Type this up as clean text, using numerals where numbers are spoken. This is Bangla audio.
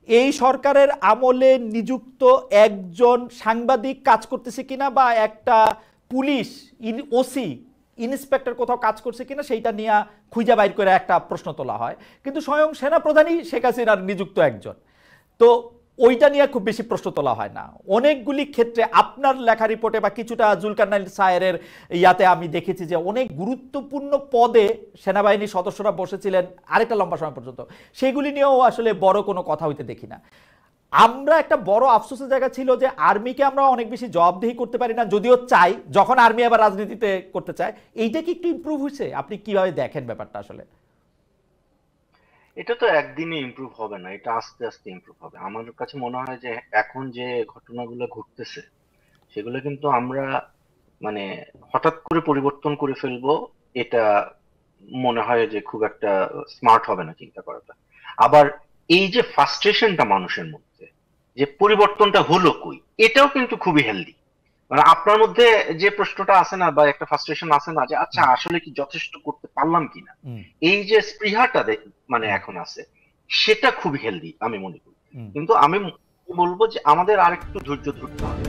এই সরকারের আমলে নিযুক্ত একজন সাংবাদিক কাজ করতেছে কিনা বা একটা পুলিশ ওসি ইন্সপেক্টর কোথাও কাজ করছে কিনা সেইটা নিয়ে খুঁজে বাইর করে একটা প্রশ্ন তোলা হয়, কিন্তু স্বয়ং সেনাপ্রধানই শেখ হাসিনার নিযুক্ত একজন। তো ওইটা নিয়ে খুব বেশি প্রশ্ন তোলা হয় না। অনেকগুলি ক্ষেত্রে আপনার লেখা রিপোর্টে বা কিছুটা জুলকারনাইন সায়েরের ইয়াতে আমি দেখেছি যে অনেক গুরুত্বপূর্ণ পদে সেনাবাহিনীর সদস্যরা বসেছিলেন আরেকটা লম্বা সময় পর্যন্ত, সেগুলি নিয়েও আসলে বড় কোনো কথা হইতে দেখি না। আমরা একটা বড় আফসোসের জায়গা ছিল যে আর্মিকে আমরা অনেক বেশি জবাবদিহি করতে পারি না, যদিও চাই, যখন আর্মি আবার রাজনীতিতে করতে চায়। এইটা কি একটু ইমপ্রুভ হয়েছে? আপনি কিভাবে দেখেন ব্যাপারটা আসলে? এটা তো একদিনে ইমপ্রুভ হবে না, এটা আস্তে আস্তে ইমপ্রুভ হবে। আমার কাছে মনে হয় যে এখন যে ঘটনাগুলো ঘটতেছে সেগুলো কিন্তু আমরা মানে হঠাৎ করে পরিবর্তন করে ফেলবো, এটা মনে হয় যে খুব একটা স্মার্ট হবে না চিন্তা করাটা। আবার এই যে ফ্রাস্ট্রেশনটা মানুষের মধ্যে, যে পরিবর্তনটা হলো কই, এটাও কিন্তু খুবই হেলদি। মানে আপনার মধ্যে যে প্রশ্নটা আছে না, বা একটা ফ্রাস্ট্রেশন আছে না, যে আচ্ছা আসলে কি যথেষ্ট করতে পারলাম কিনা, এই যে স্পৃহাটা মানে এখন আছে, সেটা খুবই হেলদি আমি মনে করি। কিন্তু আমি বলবো যে আমাদের আরেকটু ধৈর্য ধরতে হবে।